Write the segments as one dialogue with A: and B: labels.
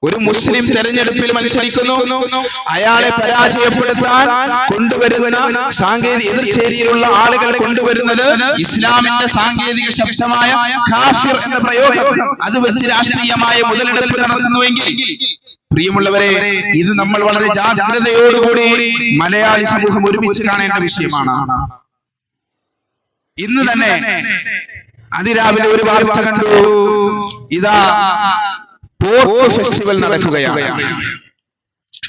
A: ഒരു മുസ്ലിം തെരഞ്ഞെടുപ്പിൽ മത്സരിക്കുന്നു, അയാളെ പരാജയപ്പെടുത്താൻ കൊണ്ടുവരുന്ന സാങ്കേതിക എതിർചേരിയിലുള്ള ആളുകൾ കൊണ്ടുവരുന്നത് ഇസ്ലാമിന്റെ സാങ്കേതിക ശബ്ദമായ കാഫിർ എന്ന പ്രയോഗം, അത് വെച്ച് രാഷ്ട്രീയമായ മുതലെടുപ്പ് നടത്തുന്നുവെങ്കിൽ പ്രിയമുള്ളവരെ, ഇത് നമ്മൾ വളരെ ജാഗ്രതയോടുകൂടി മലയാളി സമൂഹം ഒരുമിച്ച് കാണേണ്ട വിഷയമാണ്. ഇന്ന് തന്നെ അതിരാവിലെ ഒരു വാർത്ത കണ്ടു. ഇതാ പോർക്ക് ഫെസ്റ്റിവൽ നടക്കുകയാണ്.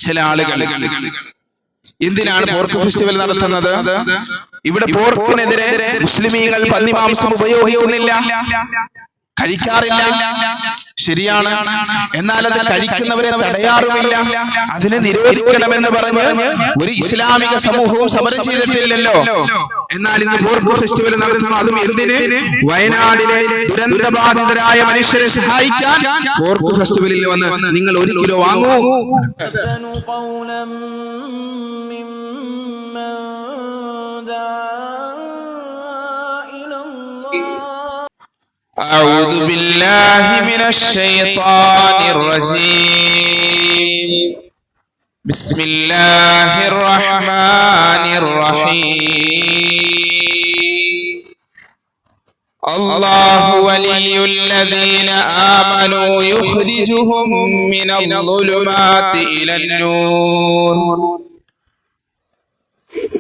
A: ചില ആളുകൾ എന്തിനാണ് പോർക്ക് ഫെസ്റ്റിവൽ നടത്തുന്നത്? ഇവിടെ പോർക്കിനെതിരെ മുസ്ലിമീങ്ങൾ പന്നിമാംസം ഉപയോഗിക്കുന്നില്ല, കഴിക്കാറില്ല, ശരിയാണ്. എന്നാൽ അത് കഴിക്കുന്നവരെ തടയാറുമില്ല. അതിനെ നിരോധിക്കണമെന്ന് പറഞ്ഞ് ഒരു ഇസ്ലാമിക സമൂഹവും സമരം ചെയ്തിട്ടില്ലല്ലോ. എന്നാൽ ഇന്ന് പോർക്ക് ഫെസ്റ്റിവൽ നടത്തുന്നു. അതും എന്തിന്? വയനാടിലെ ദുരന്തബാധിതരായ മനുഷ്യരെ സഹായിക്കാൻ പോർക്ക് ഫെസ്റ്റിവലിൽ വന്ന് നിങ്ങൾ 1 കിലോ വാങ്ങൂ. أعوذ بالله من الشيطان الرجيم. بسم الله الرحمن الرحيم. الله ولي الذين آمنوا يخرجهم من الظلمات إلى النور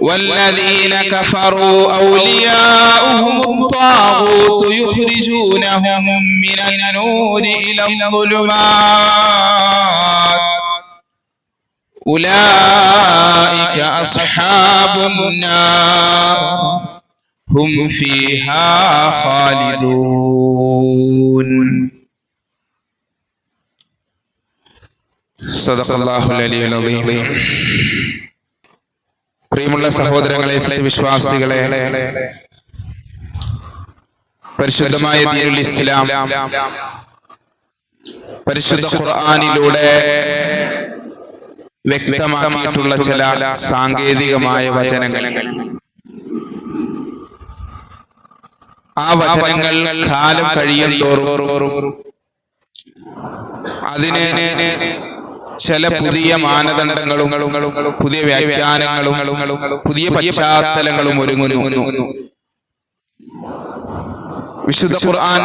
A: والذين كفروا أولياؤهم الطاغوت يخرجونهم من النور إلى الظلمات أولئك أصحاب النار هم فيها خالدون. صدق الله العلي العظيم. പ്രിയമുള്ള സഹോദരങ്ങളെ, സത്യവിശ്വാസികളെ, പരിശുദ്ധമായ ദീനുൽ ഇസ്ലാം പരിശുദ്ധ ഖുർആനിലൂടെ വ്യക്തമാക്കിയിട്ടുള്ള ചില സാങ്കേതികമായ വചനങ്ങൾ, ആ വചനങ്ങൾ കാലം കഴിയും തോറും അതിന് ചില പുതിയ മാനദണ്ഡങ്ങളും പുതിയ വ്യാഖ്യാനങ്ങളും പുതിയ പശ്ചാത്തലങ്ങളും ഒരുങ്ങുന്നു. വിശുദ്ധ ഖുർആൻ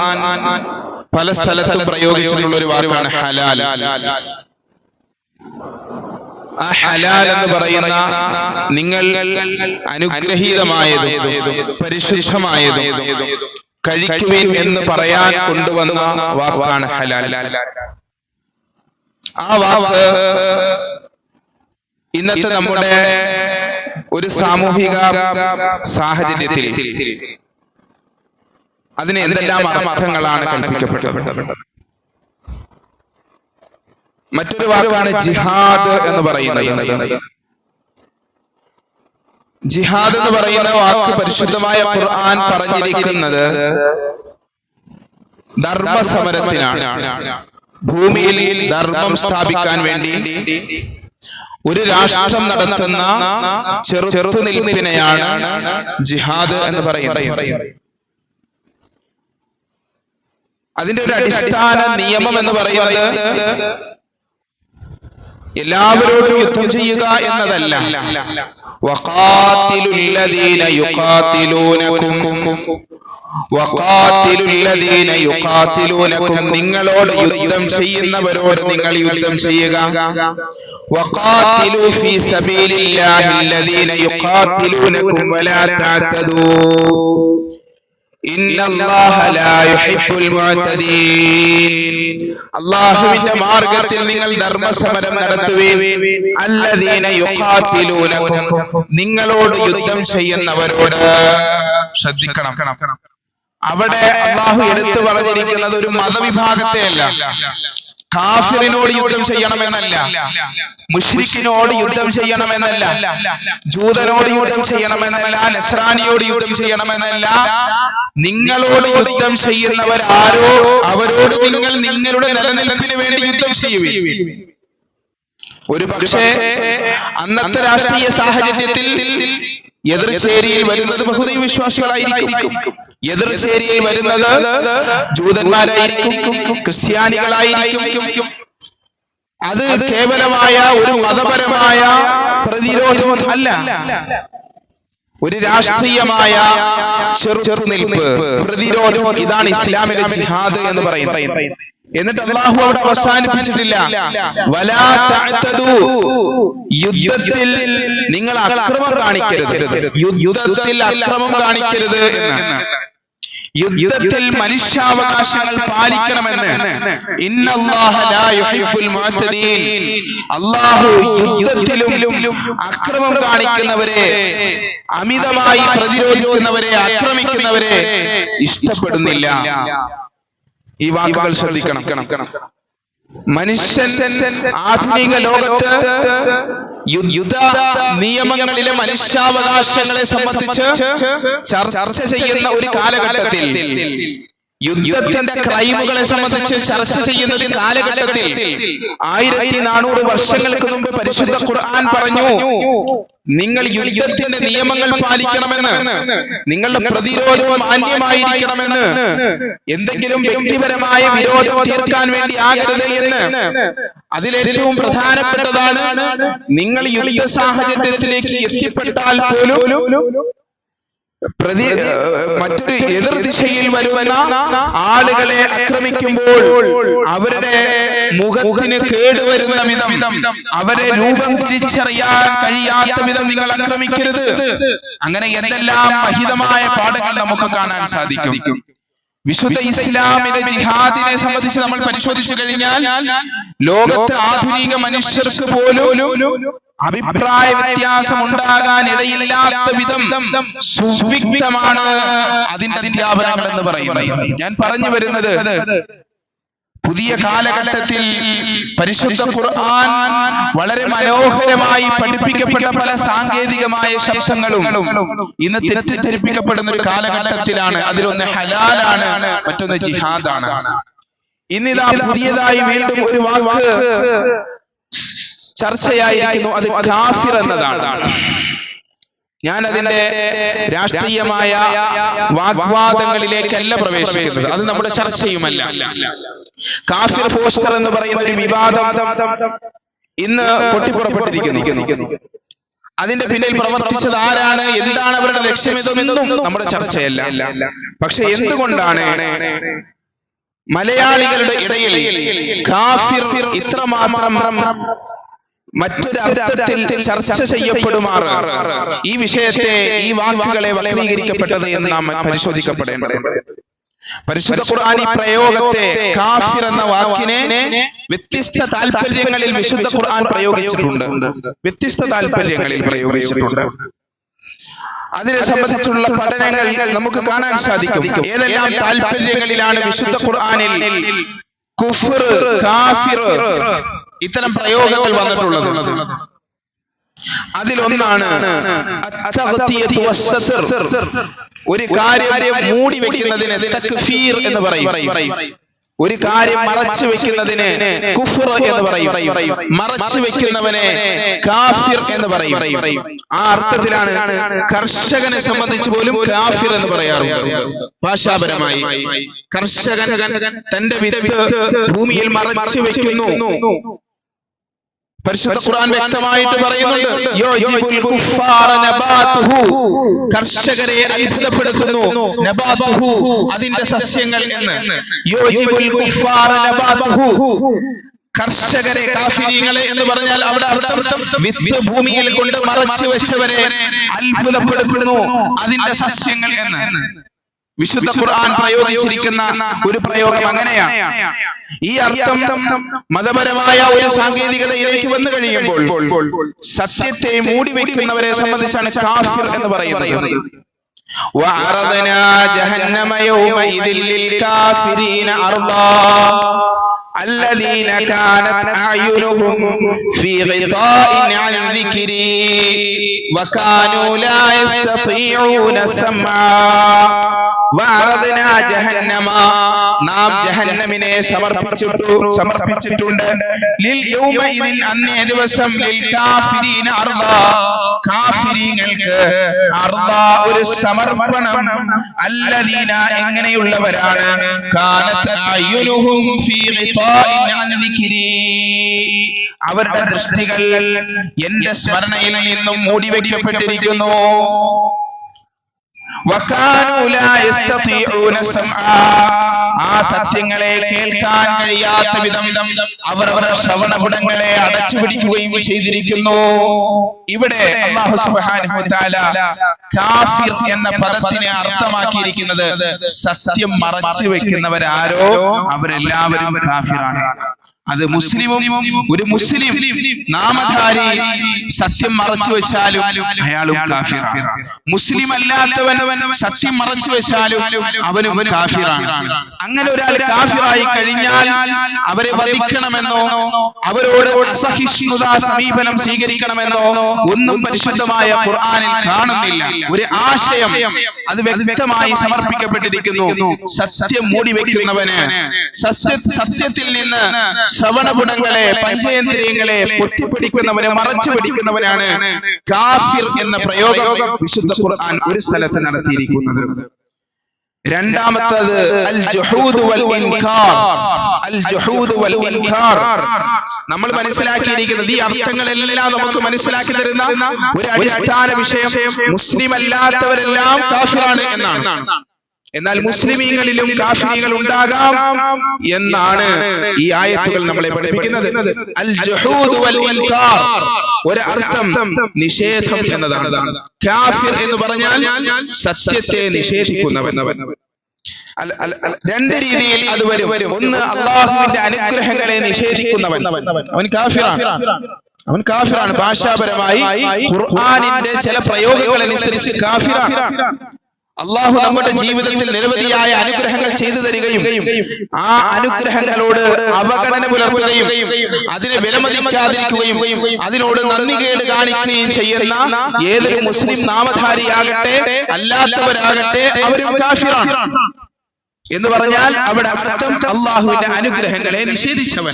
A: പല സ്ഥലത്തും പ്രയോഗിച്ചിട്ടുള്ള ഒരു വാക്കാണ് ഹലാൽ. ആ ഹലാൽ എന്ന് പറയുന്ന നിങ്ങൾ അനുഗ്രഹീതമായതും പരിശുദ്ധമായതും കഴിക്കുവിൻ എന്ന് പറയാൻ കൊണ്ടുവന്ന വാക്കാണ് ഹലാൽ. ആ വാക്ക് ഇന്നത്തെ നമ്മുടെ ഒരു സാമൂഹിക സാഹചര്യത്തിൽ അതിന് എന്തെല്ലാം അർത്ഥങ്ങളാണ് കൽപ്പിക്കപ്പെട്ടത്? മറ്റൊരു വാക്കാണ് ജിഹാദ് എന്ന് പറയുന്നത്. ജിഹാദ് എന്ന് പറയുന്ന വാക്ക് പരിശുദ്ധമായ ഖുർആൻ പറഞ്ഞിരിക്കുന്നത് ധർമ്മസമരത്തിനാണ്. ഭൂമിയിൽ ധർമ്മം സ്ഥാപിക്കാൻ വേണ്ടി ഒരു രാഷ്ട്രം നടത്തുന്ന ചെറുത്തുനിൽപ്പിനെയാണ് ജിഹാദ് എന്ന് പറയുന്നത്. അതിന്റെ ഒരു അടിസ്ഥാന നിയമം എന്ന് പറയുന്നത് എല്ലാവരോടും യുദ്ധം ചെയ്യുക എന്നതല്ല. വഖാതിലുല്ലദീന യുഖാതിലൂനകും നിങ്ങളോട് യുദ്ധം ചെയ്യുന്നവരോട് നിങ്ങൾ യുദ്ധം ചെയ്യുക. വഖാതിലു ഫീ സബീലില്ലാഹി അല്ലദീന യുഖാതിലൂനകും വലാ തഅതദൂ ഇന്നല്ലാഹ ലാ യുഹിബ്ബുൽ മുഅ്തദീൻ. അല്ലാഹുവിന്റെ മാർഗ്ഗത്തിൽ നിങ്ങൾ ധർമ്മസമരം നടത്തുവീൻ. അല്ലദീന യുഖാതിലൂനകും നിങ്ങളോട് യുദ്ധം ചെയ്യുന്നവരോട് ശ്രദ്ധിക്കണം. അവിടെ അള്ളാഹു എടുത്തു പറഞ്ഞിരിക്കുന്നത് ഒരു മതവിഭാഗത്തെയല്ല. കാഫിറിനോട് യുദ്ധം ചെയ്യണമെന്നല്ല, മുശ്രിക്കിനോട് യുദ്ധം ചെയ്യണമെന്നല്ല, ജൂതനോട് യുദ്ധം ചെയ്യണമെന്നല്ല, നസ്രാനിയോട് യുദ്ധം ചെയ്യണമെന്നല്ല. നിങ്ങളോട് യുദ്ധം ചെയ്യുന്നവരാരോ അവരോട് നിങ്ങൾ നിങ്ങളുടെ നിലനിൽപ്പിന് വേണ്ടി യുദ്ധം ചെയ്യുവിൻ. ഒരു പക്ഷേ അന്നത്തെ രാഷ്ട്രീയ സാഹചര്യത്തിൽ എതിർചേരിയിൽ വരുന്നത് ബഹുദൈവ വിശ്വാസികളായിരിക്കും, എതിർചേരിയിൽ വരുന്നത് ജൂതന്മാരായിരിക്കും, ക്രിസ്ത്യാനികളായിരിക്കും. അത് കേവലമായ ഒരു മതപരമായ പ്രതിരോധം അല്ല, ഒരു രാഷ്ട്രീയമായ ചെറുത്തുനിൽപ്പ്, പ്രതിരോധം. ഇതാണ് ഇസ്ലാമിലെ ജിഹാദ് എന്ന് പറയുന്നത്. എന്നിട്ട് അല്ലാഹു അവിടെ അവസാനിപ്പിച്ചിട്ടില്ല, വലാ തഅതദു, യുദ്ധത്തിൽ നിങ്ങൾ അക്രമം കാണിക്കരുത്, യുദ്ധത്തിൽ അക്രമം കാണിക്കരുത് എന്ന്. യുദ്ധത്തിൽ മനുഷ്യാവകാശങ്ങൾ പാലിക്കണമെന്ന്. ഇന്നല്ലാഹ ലാ യുഹിബ്ബുൽ മുഅ്തദീൻ, അല്ലാഹു യുദ്ധത്തിലും അക്രമം കാണിക്കുന്നവരെ, അമിതമായി പ്രതിരോധിക്കുന്നവരെ, ആക്രമിക്കുന്നവരെ ഇഷ്ടപ്പെടുന്നില്ല. ഈ വാക്കുകൾ ശ്രദ്ധിക്കണം. മനുഷ്യൻ ആധുനിക ലോകത്ത് യുദ്ധ നിയമങ്ങളിലെ മനുഷ്യാവകാശങ്ങളെ സംബന്ധിച്ച് ചർച്ച ചെയ്യുന്ന ഒരു കാലഘട്ടത്തിൽ, യുദ്ധത്തിന്റെ ക്രൈമുകളെ സംബന്ധിച്ച് ചർച്ച ചെയ്യുന്ന ഒരു കാലഘട്ടത്തിൽ 1400 വർഷങ്ങൾക്ക് മുമ്പ് പരിശുദ്ധ ഖുർആൻ പറഞ്ഞു, നിങ്ങൾ യുദ്ധത്തിന്റെ നിയമങ്ങൾ പാലിക്കണമെന്ന്, നിങ്ങളുടെ പ്രതിരോധം മാന്യമായിരിക്കണമെന്ന്, എന്തെങ്കിലും വ്യക്തിപരമായ വിരോധം തീർക്കാൻ വേണ്ടി ആകരുത് എന്ന്. അതിലേറ്റവും പ്രധാനപ്പെട്ടതാണ്, നിങ്ങൾ യുദ്ധ സാഹചര്യത്തിലേക്ക് എത്തിപ്പെട്ടാൽ പോലും മറ്റൊരു എതിർ ദിശയിൽ വരുന്ന ആളുകളെ ആക്രമിക്കുമ്പോൾ അവരുടെ മുഖത്തിന് കേടുവരുന്ന വിധം, അവരെ രൂപം തിരിച്ചറിയാൻ കഴിയാത്ത വിധം നിങ്ങൾ ആക്രമിക്കരുത്. അങ്ങനെ എന്തെല്ലാം മഹിതമായ പാഠങ്ങൾ നമുക്ക് കാണാൻ സാധിക്കും. വിശുദ്ധ ഇസ്ലാമിലെ ജിഹാദിനെ സംബന്ധിച്ച് നമ്മൾ പരിശോധിച്ചു കഴിഞ്ഞാൽ, ലോകത്ത് ആധുനിക മനുഷ്യർക്ക് പോലും അഭിപ്രായ വ്യത്യാസം ഉണ്ടാകാൻ ഇടയില്ലാത്ത വിധം സുവിക്തമാണ് അതിന്റെ അധ്യാപനങ്ങൾ എന്ന് പറയുന്നത്. ഞാൻ പറഞ്ഞു വരുന്നത്, പുതിയ കാലഘട്ടത്തിൽ പരിശുദ്ധ ഖുർആൻ വളരെ മനോഹരമായി പഠിപ്പിക്കപ്പെട്ട പല സാങ്കേതികമായ ശബ്ദങ്ങളും ഇന്ന് തെറ്റിദ്ധരിപ്പിക്കപ്പെടുന്ന ഒരു കാലഘട്ടത്തിലാണ്. അതിലൊന്ന് ഹലാലാണ്, മറ്റൊന്ന് ജിഹാദാണ്. ഇന്നിതാ പുതിയതായി വീണ്ടും ഒരു വാക്ക് ചർച്ചയായിരിക്കുന്നു, അത് കാഫിർ എന്നതാണ്. ഞാൻ അതിന്റെ രാഷ്ട്രീയമായ വാഗ്വാദങ്ങളിലേക്കല്ല പ്രവേശിക്കുന്നത്, അത് നമ്മുടെ ചർച്ചയുമല്ല. കാഫിർ പോസ്റ്റർ എന്ന് പറയുന്ന ഒരു വിവാദം ഇന്ന് പൊട്ടിപ്പുറപ്പെട്ടിരിക്കുന്നു. അതിന്റെ പിന്നിൽ പ്രവർത്തിച്ചത് ആരാണ്, എന്താണ് അവരുടെ ലക്ഷ്യം, ഇതൊന്നും നമ്മുടെ ചർച്ചയല്ല. പക്ഷെ എന്തുകൊണ്ടാണ് മലയാളികളുടെ ഇടയിൽ കാഫിർ ഇത്രമാത്രം മറ്റൊരു അർത്ഥത്തിൽ ചർച്ച ചെയ്യപ്പെടുമാറ്, ഈ വിഷയത്തെ, ഈ വാക്കുകളെ വക്രീകരിക്കപ്പെട്ടത് എന്ന് നാം പരിശോധിക്കപ്പെടേണ്ടതുണ്ട്. പരിശുദ്ധ ഖുർആൻ ഈ പ്രയോഗത്തെ, കാഫിർ എന്ന വാക്കിനെ വ്യത്യസ്ത താല്പര്യങ്ങളിൽ വിശുദ്ധ ഖുർആൻ പ്രയോഗിച്ചിട്ടുണ്ട്. വ്യത്യസ്ത താല്പര്യങ്ങളിൽ പ്രയോഗിച്ചിട്ടുണ്ട്. അതിനെ സംബന്ധിച്ചുള്ള പഠനങ്ങൾ നമുക്ക് കാണാൻ സാധിക്കും. ഏതെല്ലാം താല്പര്യങ്ങളിലാണ് വിശുദ്ധ ഖുർആനിൽ കുഫ്ർ, കാഫിർ ഇത്തരം പ്രയോഗങ്ങൾ വന്നിട്ടുള്ളത്. അതിലൊന്നാണ് ഒരു കാര്യം മൂടി വെക്കുന്നതിന് തക്ഫീർ എന്ന് പറയും. ഒരു കാര്യം മറച്ചു വെക്കുന്നതിന് കുഫ്ർ എന്ന് പറയും. മറച്ചു വെക്കുന്നവനെ കാഫിർ എന്ന് പറയും. ആ അർത്ഥത്തിലാണ് കർഷകനെ സംബന്ധിച്ച് പോലും കാഫിർ എന്ന് പറയാറുണ്ട്. ഭാഷാപരമായി കർഷകൻ തന്റെ വിത്ത് ഭൂമിയിൽ മറച്ചു വെക്കുന്നു. പരിശുദ്ധ ഖുർആൻ വ്യക്തമായിട്ട് പറയുന്നുണ്ട്, യുജിബുൽ കുഫാറ നബാതുഹു, കർഷകരെ അത്ഭുതപ്പെടുത്തുന്നു, നബാതുഹു അതിന്റെ സസ്യങ്ങൾ എന്ന്. യുജിബുൽ കുഫാറ നബാതുഹു, കർഷകരെ, കാഫിരീങ്ങളെ എന്ന് പറഞ്ഞാൽ അവിടെ അർത്ഥം വിത്ത് ഭൂമിയിൽ കൊണ്ട് മറച്ചു വെച്ചവരെ അത്ഭുതപ്പെടുത്തുന്നു, അതിന്റെ സസ്യങ്ങൾ എന്ന്. വിശുദ്ധ ഖുർആൻ പ്രയോഗിച്ചിരിക്കുന്ന ഒരു പ്രയോഗം അങ്ങനെയാണ്. ഈ അർത്ഥം മതപരമായ ഒരു സാങ്കേതികതയിലേക്ക് വന്നു കഴിയുമ്പോൾ സത്യത്തെ മൂടി വയ്ക്കുന്നവരെ സംബന്ധിച്ചാണ് കാഫിർ എന്ന് പറയുന്നത്. വഅറദനാ ജഹന്നമ യൗമഇദിൽ ലിൽകാഫിരീന അർദാ الذين كانت أعينهم في غطاء عن ذكري وكانوا لا يستطيعون سمعا وعرضنا جهنم നാം ജഹന്നമിനെ സമർപ്പിച്ചിട്ടുണ്ട് ലിൽ യൗമഇദിൻ അന്നേ ദിവസം ലിൽ കാഫിരീന അർദാ കാഫിരീങ്ങൾക്ക് അർദാ ഒരു സമർപ്പണം അല്ലദീന എങ്ങനെയുള്ളവരാണ് കാനത് അയ്യുനുഹും ഫീ ഗിതാഇൻ അൻ ദിക്രി അവരുടെ ദൃഷ്ടികൾ എന്റെ സ്മരണയിൽ നിന്നും മൂടിവെക്കപ്പെട്ടിരിക്കുന്നു. ആ സത്യങ്ങളെ കേൾക്കാൻ കഴിയാത്ത വിധം അവർ അവരുടെ ശ്രവണപുടങ്ങളെ അടച്ചുപിടിക്കുകയും ചെയ്തിരിക്കുന്നു. ഇവിടെ അല്ലാഹു സുബ്ഹാനഹു വ തആല കാഫിർ എന്ന പദത്തിനെ അർത്ഥമാക്കിയിരിക്കുന്നത് സത്യം മറച്ചു വെക്കുന്നവരാരോ അവരെല്ലാവരും കാഫിറാണ്. അത് മുസ്ലിമും ഒരു മുസ്ലിം നാമധാരി സത്യം മറച്ചു വെച്ചാലും അയാളും കാഫിറാണ്. മുസ്ലിം അല്ലാത്തവൻ സത്യം മറച്ചു വെച്ചാലും അവനും കാഫിറാണ്. അങ്ങനെ ഒരാൾ കാഫിറായി കഴിഞ്ഞാൽ അവരെ വധിക്കണമെന്നോ അവരോട് അസഹിഷ്ണുതാ സമീപനം സ്വീകരിക്കണമെന്നോ ഒന്നും പരിശുദ്ധമായ ഖുർആനിൽ കാണുന്നില്ല. ഒരു ആശയം അത് വ്യക്തമായി സമർപ്പിക്കപ്പെട്ടിരിക്കുന്നു. സത്യം മൂടിവെക്കുന്നവന്, സത്യത്തിൽ നിന്ന് ശ്രവണപുടങ്ങളെ പഞ്ചേന്ദ്രിയങ്ങളെ പൊട്ടിപ്പിടിക്കുന്നവനെ മറച്ചു പിടിക്കുന്നവനാണ് കാഫിർ എന്ന പ്രയോഗം വിശുദ്ധ ഖുർആൻ ഒരു സ്ഥലത്ത് നടത്തിയിരിക്കുന്നത്. രണ്ടാമത്തേത് അൽ ജുഹൂദ് വൽ ഇൻകാർ. അൽ ജുഹൂദ് വൽ ഇൻകാർ നമ്മൾ മനസ്സിലാക്കിയിരിക്കുന്നത് ഈ അർത്ഥങ്ങളെല്ലാം നമുക്ക് മനസ്സിലാക്കി തരുന്ന ഒരു അടിസ്ഥാന വിഷയം മുസ്ലിം അല്ലാത്തവരെല്ലാം കാഫിറാണ് എന്നാണ്. എന്നാൽ മുസ്ലിമീങ്ങളിലും കാഫിരീങ്ങൾ ഉണ്ടാകാം എന്നാണ് ഈ ആയത്തുകൾ നമ്മളെ പഠിപ്പിക്കുന്നത്. അൽ ജുഹൂദ് വൽ ഇൻകാർ ഒരു അർത്ഥം നിഷേധം എന്നതാണ്. കാഫിർ എന്ന് പറഞ്ഞാൽ സത്യത്തെ നിഷേധിക്കുന്നവൻ. രണ്ട് രീതിയിൽ അത് വരും. ഒന്ന്, അള്ളാഹുവിന്റെ അനുഗ്രഹങ്ങളെ നിഷേധിക്കുന്നവൻ, അവൻ കാഫിറാണ്. അവൻ കാഫിറാണ്. ഭാഷാപരമായി ഖുർആനിന്റെ ചില പ്രയോഗങ്ങൾ അനുസരിച്ച് കാഫിറാണ്. അള്ളാഹു നമ്മുടെ ജീവിതത്തിൽ നിരവധിയായ അനുഗ്രഹങ്ങൾ ചെയ്തു തരികയും ആ അനുഗ്രഹങ്ങളോട് അവഗണന പുലർത്തുകയും അതിനെ വിലമതിക്കാതിരിക്കുകയും അതിനോട് നന്ദികേട് കാണിക്കുകയും ചെയ്യുന്ന ഏതൊരു മുസ്ലിം നാമധാരിയാകട്ടെ അല്ലാത്തവരാകട്ടെ അവരും കാഫിറാണ് എന്ന് പറഞ്ഞാൽ അവിടെ അർത്ഥം അള്ളാഹുവിന്റെ അനുഗ്രഹങ്ങളെ നിഷേധിച്ചവൻ.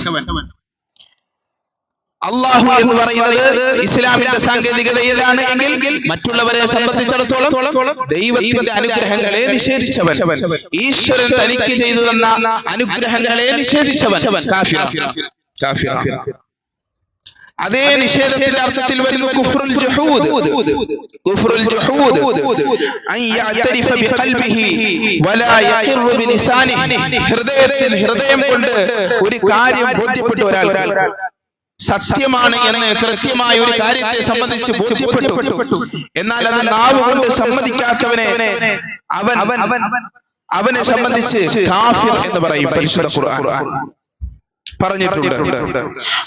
A: അള്ളാഹു എന്ന് പറയുന്നത് ഇസ്ലാമിന്റെ സാങ്കേതികത ഏതാണ് എങ്കിൽ മറ്റുള്ളവരെ സംബന്ധിച്ചിടത്തോളം ദൈവത്തിന്റെ അനുഗ്രഹങ്ങളെ നിഷേധിച്ചവൻ, ഈശ്വരൻ തനിക്ക് ചെയ്തു തന്ന അനുഗ്രഹങ്ങളെ നിഷേധിച്ചവൻ കാഫിർ. അതേ നിഷേധത്തിന്റെ അർത്ഥത്തിൽ വരുന്നു കുഫ്റുൽ ജുഹൂദ്. കുഫ്റുൽ ജുഹൂദ് അൻ യഅ്തരിഫ ബിഖൽബിഹി വലാ യഖിറു ബിലിസാനിഹി. ഹൃദയം കൊണ്ട് ഒരു കാര്യം ബോധ്യപ്പെട്ട ഒരാൾ സത്യമാണ് എന്ന് കൃത്യമായ ഒരു കാര്യത്തെ സംബന്ധിച്ച് ബോധ്യപ്പെട്ടു, എന്നാൽ അത് നാവ് കൊണ്ട് സമ്മതിക്കാത്തവനെ അവനെ സംബന്ധിച്ച് കാഫിർ എന്ന് പറയും. പരിശുദ്ധ ഖുർആൻ പറഞ്ഞിട്ടുണ്ട്.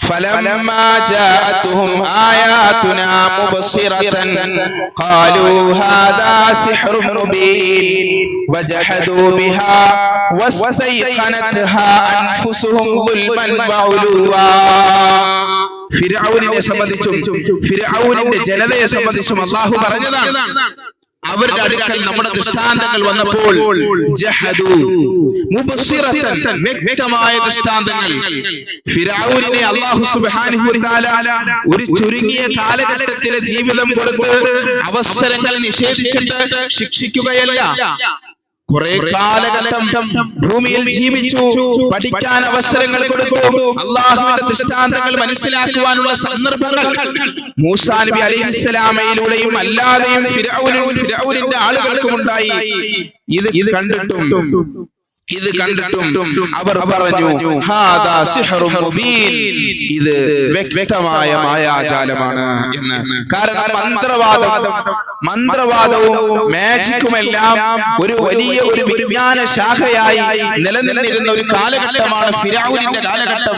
A: ഫലമ്മാ ജാഅതുഹും ആയാതുനാ മുബസ്സിറതൻ ഖാലൂ ഹാദാ സിഹ്റുൻ മുബീൻ വജഹദൂ ബിഹാ വസ്തൈഖനത്ഹാ അൻഫുസുഹും ദുൽമൻ വഉലുവാ. ഫിർഔനിനെ സംബന്ധിച്ചും ഫിർഔനിന്റെ ജനതയെ സംബന്ധിച്ചും അല്ലാഹു പറഞ്ഞതാണ്. അവരുടെ അടുക്കൽ നമ്മുടെ ദൃഷ്ടാന്തങ്ങൾ വന്നപ്പോൾ ജഹദു മുബസ്സിറതൻ, വ്യക്തമായ ദൃഷ്ടാന്തങ്ങൾ. ഫിർഔനിനെ അല്ലാഹു സുബ്ഹാനഹു വ തആല ഒരു ചുരുങ്ങിയ കാലഘട്ടത്തിലെ ജീവിതം കൊടുത്ത് അവസരങ്ങൾ നിഷേധിച്ചിട്ട് ശിക്ഷിക്കുകയല്ല. കുറെ കാലഘട്ടം ഭൂമിയിൽ ജീവിച്ചു, പഠിക്കാൻ അവസരങ്ങൾ കൊടുത്തു, അള്ളാഹുവിന്റെ ദൃഷ്ടാന്തങ്ങൾ മനസ്സിലാക്കുവാനുള്ള സന്ദർഭങ്ങൾ മൂസാ നബി അലൈഹിസ്സലാമയിലൂടെയും അല്ലാതെയും ഫിർഔനിന്റെ ആളുകൾക്കും ഉണ്ടായി. ഇത് കണ്ടിട്ടും അവർ പറഞ്ഞു ഹാദാ സിഹ്റുൻ മുബീൻ, ഇത് വ്യക്തമായ മായാജാലമാണ് എന്ന്. കാരണം മന്ത്രവാദവും മാജിക്കുമെല്ലാം ഒരു വലിയ ഒരു വിജ്ഞാന ശാഖയായി നിലനിന്നിരുന്ന ഒരു കാലഘട്ടമാണ് ഫിർഔനിന്റെ കാലഘട്ടം.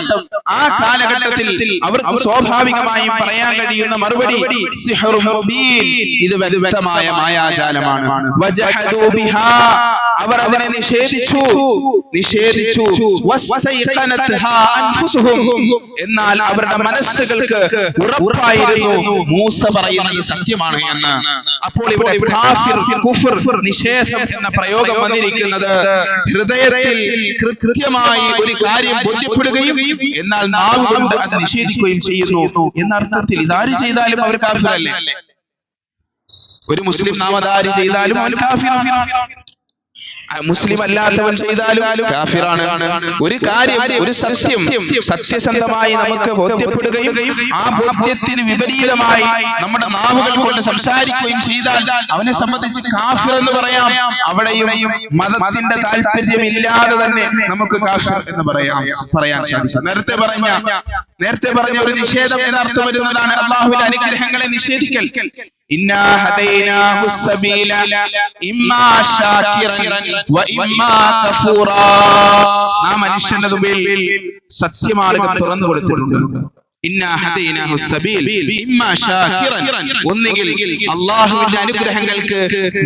A: ആ കാലഘട്ടത്തിൽ അവർക്ക് സ്വാഭാവികമായും പറയാൻ കഴിയുന്ന മറുപടി സിഹ്റുൻ മുബീൻ, ഇത് വ്യക്തമായ മായാജാലമാണ്. വജഹദൂ ബിഹാ, അവർ അതിനെ നിഷേധിച്ചു. എന്നാൽ അവരുടെ മനസ്സുകൾക്ക് ഉറപ്പായിരുന്നു മൂസ പറയുന്നത് സത്യമാണ് എന്ന്. അപ്പോൾ ഇവിടെ കാഫിർ, കുഫർ, നിഷേധം എന്ന പ്രയോഗം വന്നിരിക്കുന്നത് ഹൃദയത്തിൽ കൃത്യമായി ഒരു കാര്യം ബോധ്യപ്പെടുകയും എന്നാൽ നാവ് കൊണ്ട് അത് നിഷേധിക്കുകയും ചെയ്യുന്നു എന്നർത്ഥത്തിൽ. ഇതാര് ചെയ്താലും അവർ കാഫിറല്ലേ? ഒരു മുസ്ലിം നാമധാരി ചെയ്താലും അവൻ കാഫിറാണ്. മുസ്ലിം അല്ലാത്തവൻ ചെയ്താലും കാഫിറാണ്. ഒരു കാര്യം, ഒരു സത്യം സത്യസന്ധമായി നമുക്ക് ബോധ്യപ്പെടുകയും ആ ബോധ്യത്തിന് വിപരീതമായി നമ്മുടെ നാവുകൾ കൊണ്ട് സംസാരിക്കുകയും ചെയ്താൽ അവനെ സംബന്ധിച്ച് കാഫിർ എന്ന് പറയാം. അവിടെയും മതത്തിന്റെ താല്പര്യമില്ലാതെ തന്നെ നമുക്ക് കാഫിർ എന്ന് പറയാൻ സാധിക്കും. നേരത്തെ പറഞ്ഞ ഒരു നിഷേധം എന്നർത്ഥം വരുന്നതാണ് അള്ളാഹുവിന്റെ അനുഗ്രഹങ്ങളെ നിഷേധിക്കൽ. ഇന്നാ ഹദൈനാഹു സബീല ഇമ്മാ ശാകിറൻ വ ഇമ്മാ കഫൂറാ. നാം മനുഷ്യന്റെ മുമ്പിൽ സത്യമാർഗ്ഗം തുറന്നു കൊടുത്തിട്ടുണ്ട്. ഇന്നാ ഹദൈനാഹു സബീൽ ഇമ്മാ ശാകിറൻ, ഒന്നുകിൽ അല്ലാഹുവിന്റെ അനുഗ്രഹങ്ങൾക്ക്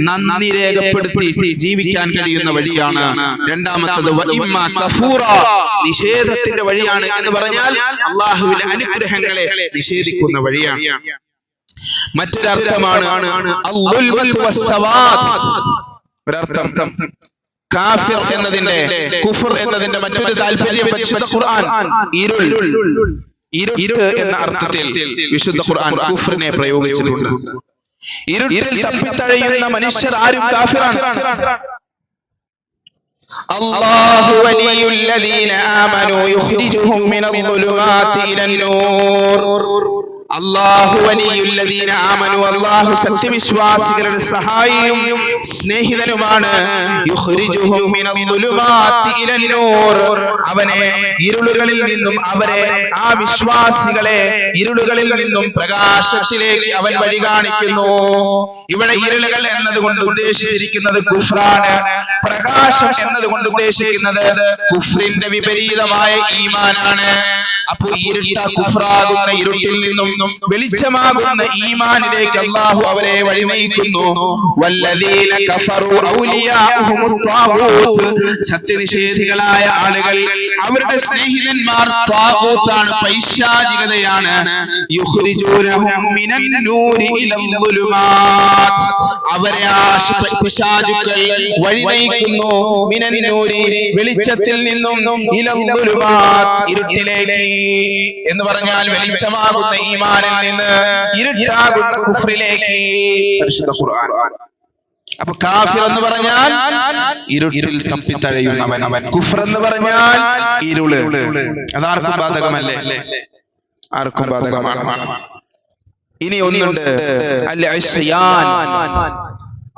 A: നന്ദി രേഖപ്പെടുത്തി ജീവിക്കാൻ കഴിയുന്ന വഴിയാണ്. രണ്ടാമത്തേത് വ ഇമ്മാ കഫൂറാ, നിഷേധത്തിന്റെ വഴിയാണ് എന്ന് പറഞ്ഞാൽ അല്ലാഹുവിന്റെ അനുഗ്രഹങ്ങളെ നിഷേധിക്കുന്ന വഴിയാണ്. മറ്റൊരർത്ഥമാണ് ഒരർത്ഥം കാഫിർ എന്നതിന്റെ, കുഫർ എന്നതിന്റെ മറ്റൊരു താല്പര്യം വിശുദ്ധ ഖുർആൻ ഇരുട്ട് എന്ന അർത്ഥത്തിൽ വിശുദ്ധ ഖുർആൻ കുഫറിനെ പ്രയോഗിച്ചിട്ടുണ്ട്. ഇരുട്ടിൽ തപ്പിത്തഴയുന്ന മനുഷ്യർ ആരും കാഫിറാണ്. അല്ലാഹു വലിയുൽ ലദീന ആമനൂ യുഖ്രിജുഹും മിനൽ ളുലുമാതി ഇലൻ നൂർ. അല്ലാഹു വലിയുൽ ലദീന ആമനൂ, അല്ലാഹു സത്യവിശ്വാസികളുടെ സഹായിയും സ്നേഹിതനുമാണ്. യുഖ്രിജുഹും മിനൽ ളുലുമാതി ഇലൻ നൂർ, അവനെ ഇരുളുകളിൽ നിന്നും, അവരെ ആ വിശ്വാസികളെ ഇരുളുകളിൽ നിന്നും പ്രകാശത്തിലേക്ക് അവൻ വഴി കാണിക്കുന്നു. ഇവിടെ ഇരുളുകൾ എന്നതുകൊണ്ട് ഉദ്ദേശിച്ചിരിക്കുന്നത് കുഫ്റാണ്. പ്രകാശം എന്നതുകൊണ്ട് ഉദ്ദേശിക്കുന്നത് കുഫ്രിന്റെ വിപരീതമായ ഈമാനാണ്. അപ്പോ ഇരുട്ട കുഫ്റാകുന്ന ഇരുട്ടിൽ നിന്നും വെളിച്ചമാകുന്ന ഈമാനിലേക്ക് അല്ലാഹു അവരെ വഴി നയിക്കുന്നു. വല്ലദീന കഫറു ഔലിയാഉഹുമുത് ത്വാഗൂത്ത്, സത്യനിഷേധികളായ ആളുകൾ അവരുടെ സ്നേഹിതന്മാർ ത്വാഗൂത്താണ്, പൈശാചികതയാണ്. യുഖ്രിജൂനഹും മിനൻ നൂരി ഇലൽ ളുലുമാത്, അവരെ ആ പിശാചുക്കൾ വഴി നയിക്കുന്നു. മിനൻ നൂരി, വെളിച്ചത്തിൽ നിന്നും, ഇലൽ ളുലുമാത്, ഇരുട്ടിലേക്ക് എന്ന് പറഞ്ഞാൽ വെളിച്ചമാകുന്ന ഈമാനിൽ നിന്ന് ഇരുട്ടാകുന്ന കുഫ്രിലേക്ക്. പരിശുദ്ധ ഖുർആൻ. അപ്പൊ കാഫിർ എന്ന് പറഞ്ഞാൽ ഇരുട്ടിൽ തപ്പിത്തഴയുന്നവൻ, കുഫർ എന്ന് പറഞ്ഞാൽ ഇരുള്. അതാർക്കും ബാധകമല്ലേ? ആർക്കും ബാധകമാണ്. ഇനി ഒന്നുണ്ട്, അൽ-ഇസ്യാൻ,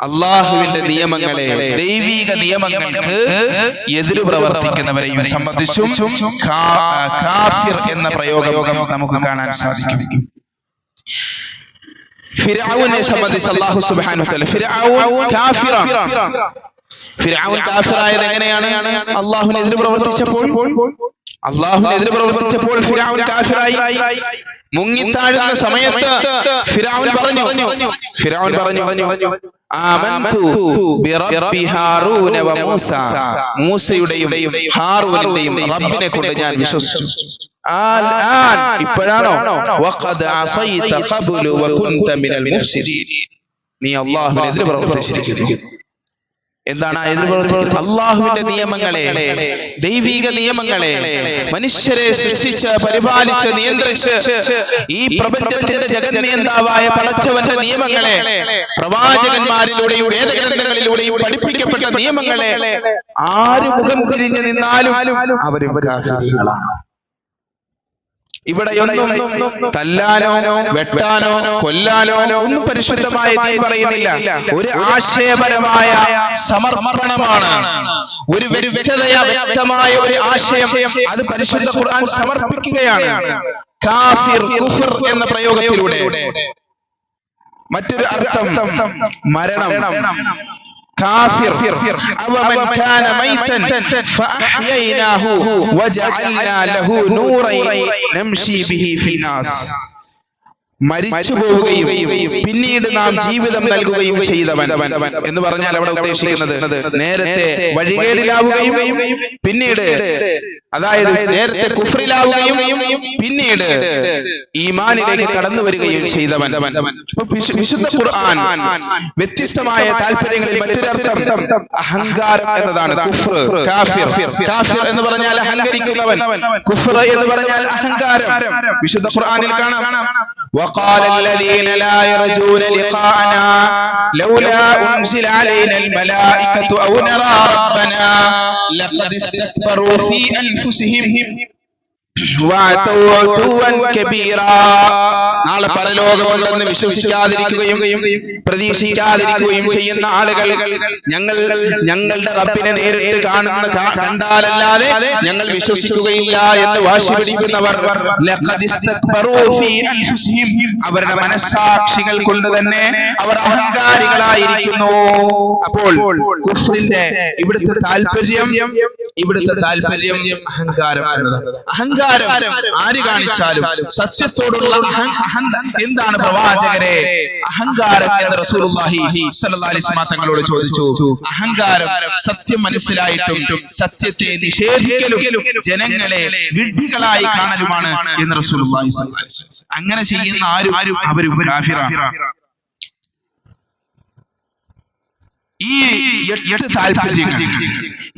A: അള്ളാഹുവിന്റെ നിയമങ്ങളെ, ദൈവിക നിയമങ്ങൾക്ക് എതിര് പ്രവർത്തിക്കുന്നവരെയും സംബന്ധിച്ചും കാഫിർ എന്ന പ്രയോഗം നമുക്ക് കാണാൻ സാധിക്കും. ഫിർഔനെ സംബന്ധിച്ച് അല്ലാഹു സുബ്ഹാനഹു വ തആല, ഫിർഔൻ കാഫിറാണ്. ഫിർഔൻ കാഫിറായത് എങ്ങനെയാണ്? അള്ളാഹുവിനെതിരെ പ്രവർത്തിച്ചപ്പോൾ ഫിർഔൻ കാഫിറായി. മുങ്ങിത്താഴുന്ന സമയത്ത് ഫിർഔൻ പറഞ്ഞു ആമന്തു ബിറബ്ബി ഹാറൂന വ മൂസ, മൂസയുടെയും ഹാറൂനിന്റെയും റബ്ബിനെ കൊണ്ട് ഞാൻ വിശ്വസിച്ചു. ഇപ്പോഴാണോ? വഖദ് അസൈത ഖബ്ലു വ കുൻത മിനൽ മുഫ്സിദീൻ, നീ അല്ലാഹുവിനെതിരെ പ്രവർത്തിച്ചിരിക്കുന്നു. എന്താണ് അള്ളാഹുവിന്റെ നിയമങ്ങളെ, ദൈവിക നിയമങ്ങളെ, മനുഷ്യരെ സൃഷ്ടിച്ച് പരിപാലിച്ച് നിയന്ത്രിച്ച് ഈ പ്രപഞ്ചത്തിന്റെ ജഗന്നിയന്താവായ പടച്ചവന്റെ നിയമങ്ങളെ, പ്രവാചകന്മാരിലൂടെയും വേദഗ്രന്ഥങ്ങളിലൂടെയും പഠിപ്പിക്കപ്പെട്ട നിയമങ്ങളെ ആര് മുഖം തിരിഞ്ഞു നിന്നാലും അവരും കാഫിറുകളാണ്. ഇവിടെയൊന്നും തല്ലാനോ വെട്ടാനോ കൊല്ലാനോ ഒന്നും പരിശുദ്ധമായി പറയുന്നില്ല. ഒരു ആശയപരമായ സമർപ്പണമാണ്, ഒരു വ്യക്തമായ ഒരു ആശയം, അത് പരിശുദ്ധ ഖുർആൻ സമർപ്പിക്കുകയാണ് കാഫിർ, കുഫർ എന്ന പ്രയോഗത്തിലൂടെ. മറ്റൊരു അർത്ഥം മരണം. കാഫിർ അവമൻ കാന മൈതൻ ഫഅഹ്യൈനാഹു വജഅൽനാ ലഹു നൂറൻ നംശി ബിഹി ഫിന്നാസ്, മരിച്ചു പോവുകയും പിന്നീട് നാം ജീവിതം നൽകുകയും ചെയ്തവൻ എന്ന് പറഞ്ഞാൽ അവിടെ ഉദ്ദേശിക്കുന്നത് നേരത്തെ വഴികേടിലാവുകയും പിന്നീട്, അതായത് നേരത്തെ കുഫ്രിലാവുകയും പിന്നീട് ഈമാനിലേക്ക് കടന്നു വരികയും ചെയ്തവൻ. വിശുദ്ധ ഖുർആൻ വ്യത്യസ്തമായ താല്പര്യങ്ങളിൽ മറ്റൊരർത്ഥം അഹങ്കാരം എന്നതാണ്. കുഫ്ർ, കാഫിർ എന്ന് പറഞ്ഞാൽ അഹങ്കരിക്കുന്നവൻ, കുഫ്ർ എന്ന് പറഞ്ഞാൽ അഹങ്കാരം. വിശുദ്ധ ഖുർആനിൽ കാണാം وقال الذين لا يرجون لقاءنا لولا أنزل علينا الملائكة أو نرى ربنا لقد استكبروا في أنفسهم നാളെ പരലോകമുണ്ടെന്ന് വിശ്വസിക്കാതിരിക്കുകയും പ്രതീക്ഷിക്കാതിരിക്കുകയും ചെയ്യുന്ന ആളുകൾ ഞങ്ങളുടെ റബ്ബിനെ നേരിട്ട് കണ്ടാലല്ലാതെ ഞങ്ങൾ വിശ്വസിക്കുകയില്ല എന്ന് വാശി പിടിക്കുന്നവർ അവരുടെ മനസ്സാക്ഷികൾ കൊണ്ട് തന്നെ അവർ അഹങ്കാരികളായിരിക്കുന്നു. അപ്പോൾ കുഫ്രിന്റെ ഇവിടുത്തെ താല്പര്യം അഹങ്കാരം എന്നതാണ്. അഹങ്കാരം ആര് കാണിച്ചാലും സത്യത്തോടുള്ള എന്താണ് പ്രവാചകരെ അഹങ്കാരം എന്ന് റസൂലുള്ളാഹി സ്വല്ലല്ലാഹി അലൈഹി വസല്ലം തങ്ങളോട് ചോദിച്ചു. അഹങ്കാരം സത്യം മനസ്സിലായിട്ടും സത്യത്തെ നിഷേധിക്കലും ജനങ്ങളെ വിഡ്ഢികളായി കാണലുമാണ് എന്ന് റസൂലുള്ളാഹി സ്വല്ലല്ലാഹി അലൈഹി വസല്ലം. അങ്ങനെ ചെയ്യുന്ന ആരും അവരും കാഫിറാണ്.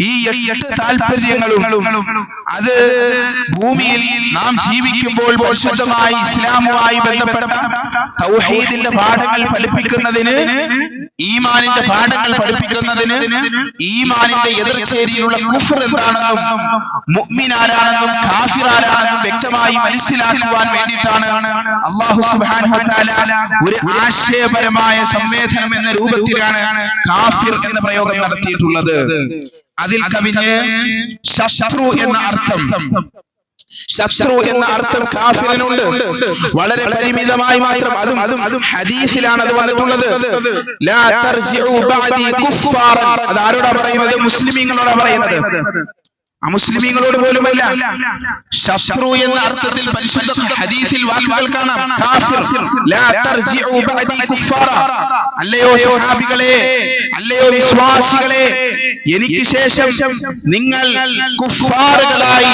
A: ഈ 8 താല്പര്യങ്ങളും അത് ഭൂമിയിൽ നാം ജീവിക്കുമ്പോൾ പരിശുദ്ധമായി ഇസ്ലാമുമായി ബന്ധപ്പെട്ട തൗഹീദിന്റെ പാഠങ്ങൾ പഠിപ്പിക്കുന്നതിന്, ഈമാനിന്റെ പാഠങ്ങൾ പഠിപ്പിക്കുന്നതിന്, ഈമാനിന്റെ എതിർചേരിയിലുള്ള കുഫ്ർ എന്താണെന്നും മുഅ്മിൻ ആരാണെന്നും കാഫിർ ആരാണെന്നും വ്യക്തമായി മനസ്സിലാക്കുവാൻ വേണ്ടിയിട്ടാണ് അല്ലാഹു സുബ്ഹാനഹു വ തആല ഒരു ആശയപരമായ സംവേദനം എന്ന രൂപത്തിലാണ് കാഫിർ എന്ന പ്രയോഗം നടത്തിയിട്ടുള്ളത്. അതിൽ കവിഞ്ഞ് ശത്രു എന്ന അർത്ഥം കാഫിറിനുണ്ട്. വളരെ പരിമിതമായി മാത്രം. അതും ഹദീസിലാണ് അത് വന്നിട്ടുള്ളത്. ലാ തർജിഉ ബഅദി കുഫാറൻ. അത് ആരോടാ പറയുന്നത്? മുസ്ലിമീങ്ങളോടാ പറയുന്നത്. അമുസ്ലിമീങ്ങളോട് പോലുമല്ല. ശത്രു എന്ന അർത്ഥത്തിൽ പരിശുദ്ധ ഹദീസിൽ വാക്കുകൾ കാണാം. കാഫിർ. ലാ തർജിഉ ബഅദി കുഫാറ. അല്ലയോ സ്വഹാബികളെ, അല്ലയോ വിശ്വാസികളെ, എനിക്ക് ശേഷം നിങ്ങൾ കുഫാറുകളായി